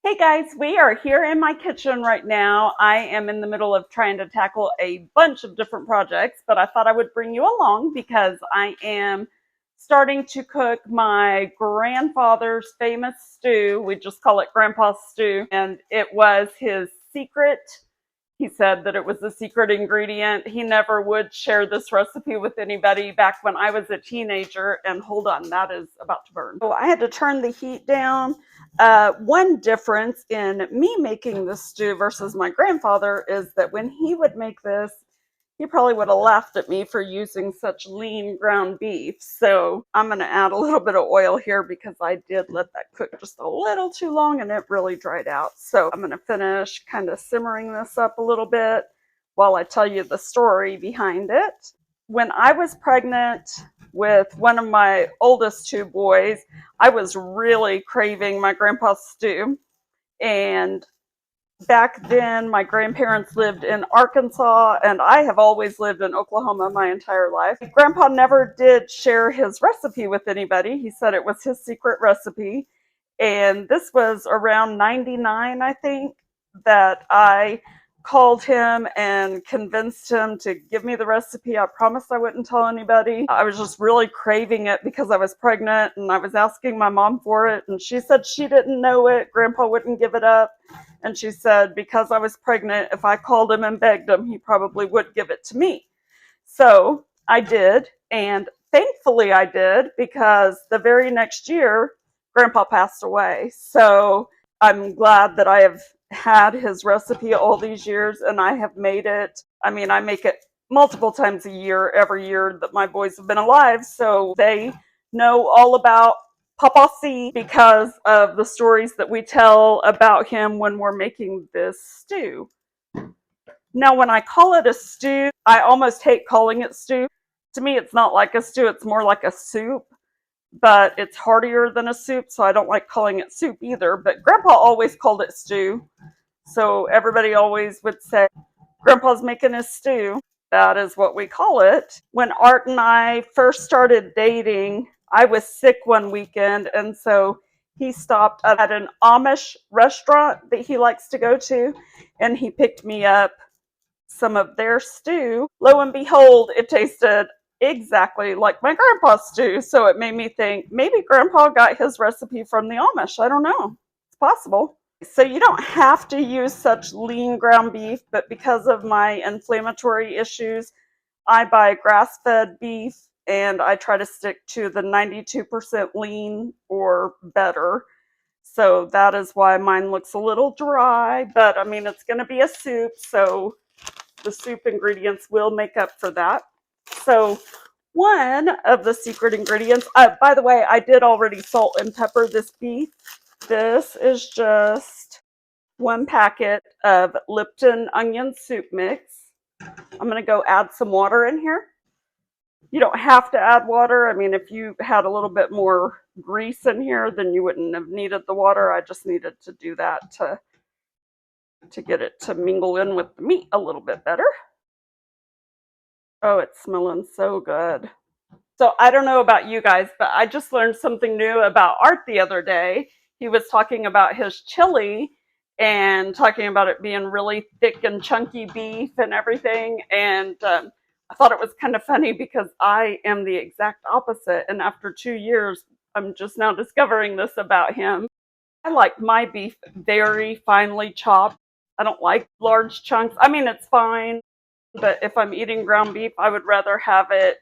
Hey guys, we are here in my kitchen right now. I am in the middle of trying to tackle a bunch of different projects, but I thought I would bring you along because I am starting to cook my grandfather's famous stew. We just call it Grandpa's stew, and it was his secret. He said that it was a secret ingredient. He never would share this recipe with anybody back when I was a teenager. And hold on, that is about to burn. So I had to turn the heat down. One difference in me making this stew versus my grandfather is that when he would make this, he probably would have laughed at me for using such lean ground beef. So I'm going to add a little bit of oil here because I did let that cook just a little too long and it really dried out. So I'm going to finish kind of simmering this up a little bit while I tell you the story behind it. When I was pregnant with one of my oldest two boys, I was really craving my grandpa's stew. And back then, my grandparents lived in Arkansas, and I have always lived in Oklahoma my entire life. Grandpa never did share his recipe with anybody. He said it was his secret recipe. And this was around 99, I think, that I called him and convinced him to give me the recipe. I promised I wouldn't tell anybody. I was just really craving it because I was pregnant and I was asking my mom for it, and she said she didn't know it. Grandpa wouldn't give it up. And she said because I was pregnant, if I called him and begged him, he probably would give it to me. So I did, and thankfully I did, because the very next year, Grandpa passed away. So I'm glad that I have had his recipe all these years and I have made it. I mean, I make it multiple times a year, every year that my boys have been alive. So they know all about Papa C because of the stories that we tell about him when we're making this stew. Now, when I call it a stew, I almost hate calling it stew. To me, it's not like a stew, it's more like a soup, but it's heartier than a soup, so I don't like calling it soup either. But Grandpa always called it stew, so everybody always would say, Grandpa's making a stew. That is what we call it. When Art and I first started dating, I was sick one weekend, and so he stopped at an Amish restaurant that he likes to go to, and he picked me up some of their stew. Lo and behold, it tasted exactly like my grandpa's stew. So it made me think maybe grandpa got his recipe from the Amish. I don't know. It's possible. So you don't have to use such lean ground beef, but because of my inflammatory issues, I buy grass-fed beef and I try to stick to the 92% lean or better. So that is why mine looks a little dry, but I mean, it's going to be a soup, so the soup ingredients will make up for that. So one of the secret ingredients, by the way, I did already salt and pepper this beef. This is just one packet of Lipton onion soup mix. I'm going to go add some water in here. You don't have to add water. I mean, if you had a little bit more grease in here, then you wouldn't have needed the water. I just needed to do that to get it to mingle in with the meat a little bit better. Oh, it's smelling so good. So I don't know about you guys, but I just learned something new about Art the other day. He was talking about his chili and talking about it being really thick and chunky beef and everything. And I thought it was kind of funny because I am the exact opposite. And after 2 years, I'm just now discovering this about him. I like my beef very finely chopped. I don't like large chunks. I mean, it's fine, but if I'm eating ground beef, I would rather have it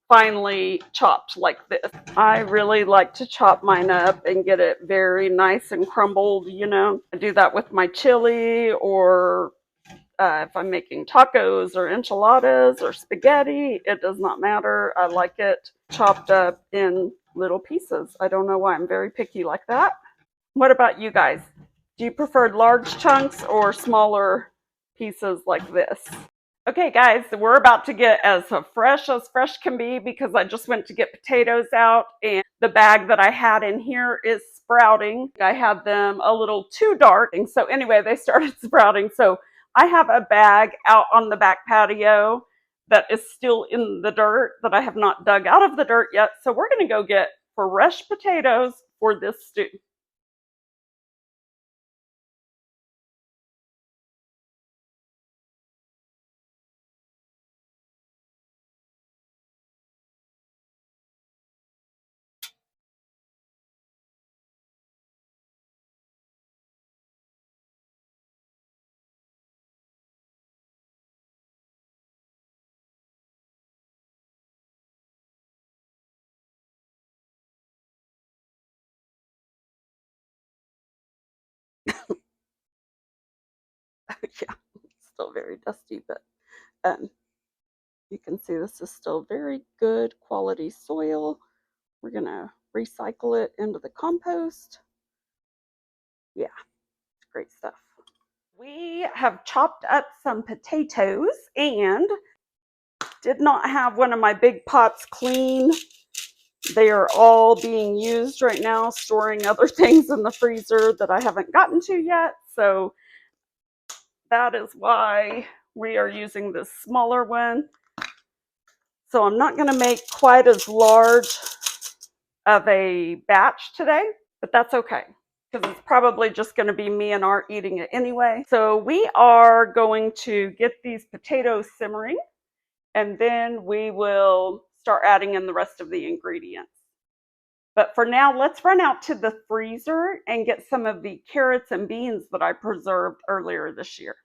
finely chopped like this. I really like to chop mine up and get it very nice and crumbled, you know. I do that with my chili, or if I'm making tacos or enchiladas or spaghetti, it does not matter. I like it chopped up in little pieces. I don't know why I'm very picky like that. What about you guys? Do you prefer large chunks or smaller pieces like this? Okay, guys, so we're about to get as fresh can be because I just went to get potatoes out and the bag that I had in here is sprouting. I had them a little too dark, and so anyway, they started sprouting. So I have a bag out on the back patio that is still in the dirt that I have not dug out of the dirt yet. So we're going to go get fresh potatoes for this stew. Yeah, still very dusty, but um, you can see this is still very good quality soil. We're gonna recycle it into the compost. Yeah, it's great stuff. We have chopped up some potatoes and did not have one of my big pots clean. They are all being used right now, storing other things in the freezer that I haven't gotten to yet. So that is why we are using this smaller one. So I'm not going to make quite as large of a batch today, but that's okay because it's probably just going to be me and Art eating it anyway. So we are going to get these potatoes simmering, and then we will start adding in the rest of the ingredients. But for now, let's run out to the freezer and get some of the carrots and beans that I preserved earlier this year.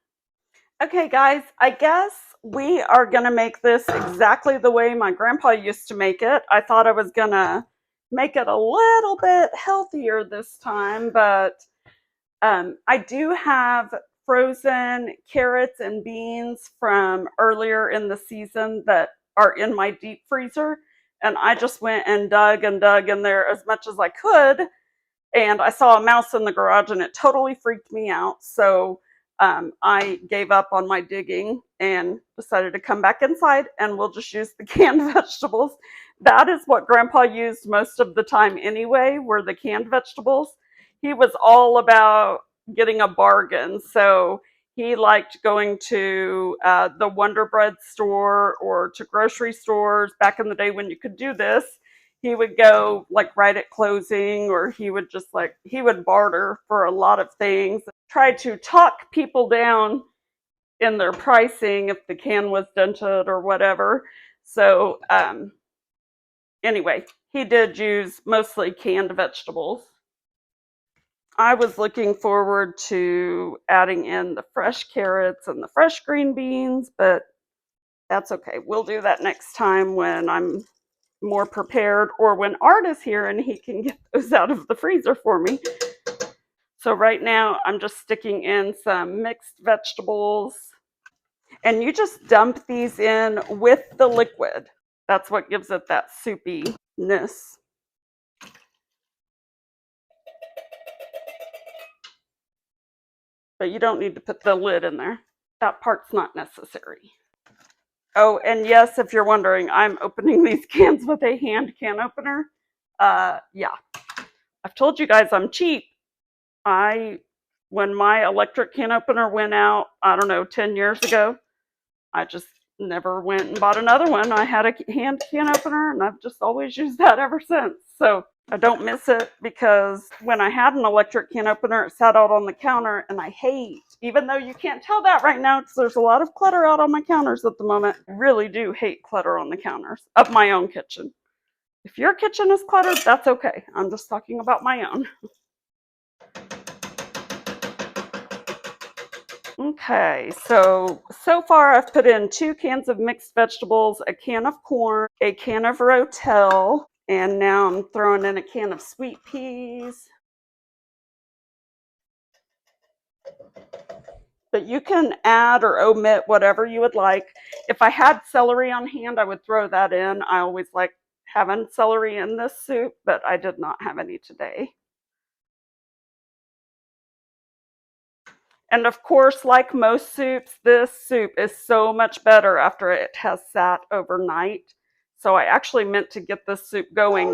Okay, guys, I guess we are going to make this exactly the way my grandpa used to make it. I thought I was going to make it a little bit healthier this time, but I do have frozen carrots and beans from earlier in the season that are in my deep freezer. And I just went and dug in there as much as I could. And I saw a mouse in the garage and it totally freaked me out. So I gave up on my digging and decided to come back inside, and we'll just use the canned vegetables. That is what Grandpa used most of the time anyway, were the canned vegetables. He was all about getting a bargain. So he liked going to the Wonder Bread store or to grocery stores back in the day when you could do this. He would go like right at closing, or he would just he would barter for a lot of things, try to talk people down in their pricing if the can was dented or whatever. So anyway, he did use mostly canned vegetables. I was looking forward to adding in the fresh carrots and the fresh green beans, but that's okay. We'll do that next time when I'm more prepared, or when Art is here and he can get those out of the freezer for me. So right now I'm just sticking in some mixed vegetables, and you just dump these in with the liquid. That's what gives it that soupiness. But you don't need to put the lid in there. That part's not necessary. Oh, and yes, if you're wondering, I'm opening these cans with a hand can opener. Yeah, I've told you guys I'm cheap. When my electric can opener went out, I don't know, 10 years ago, I just never went and bought another one. I had a hand can opener, and I've just always used that ever since. So I don't miss it, because when I had an electric can opener, it sat out on the counter, and I hate, even though you can't tell that right now because there's a lot of clutter out on my counters at the moment, I really do hate clutter on the counters of my own kitchen. If your kitchen is cluttered, that's okay. I'm just talking about my own. Okay, so far I've put in 2 cans of mixed vegetables, a can of corn, a can of rotel, and now I'm throwing in a can of sweet peas. But you can add or omit whatever you would like. If I had celery on hand, I would throw that in. I always like having celery in this soup, but I did not have any today. And of course, like most soups, this soup is so much better after it has sat overnight. So I actually meant to get this soup going.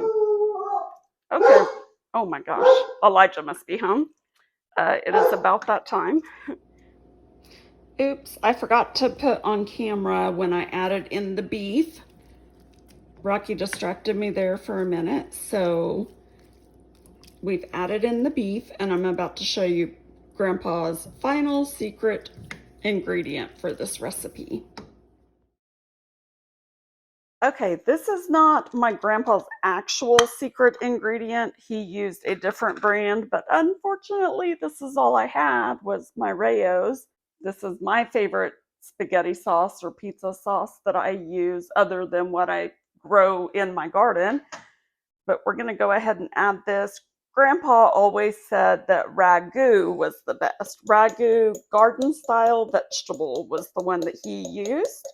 Okay. Oh my gosh. Elijah must be home. It is about that time. Oops, I forgot to put on camera when I added in the beef. Rocky distracted me there for a minute. So we've added in the beef, and I'm about to show you Grandpa's final secret ingredient for this recipe. Okay, this is not my grandpa's actual secret ingredient. He used a different brand, but unfortunately, this is all I had was my Rayo's. This is my favorite spaghetti sauce or pizza sauce that I use other than what I grow in my garden. But we're going to go ahead and add this. Grandpa always said that ragu was the best. Ragu, garden style vegetable, was the one that he used.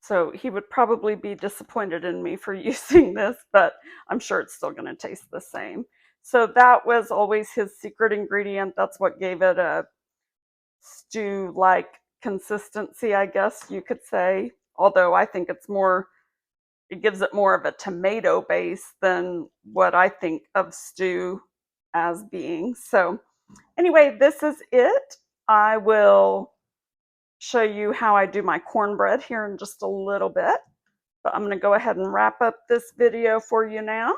So he would probably be disappointed in me for using this, but I'm sure it's still going to taste the same. So that was always his secret ingredient. That's what gave it a stew-like consistency, I guess you could say. Although I think it gives it more of a tomato base than what I think of stew as being. So anyway, this is it. I will show you how I do my cornbread here in just a little bit. But I'm going to go ahead and wrap up this video for you now.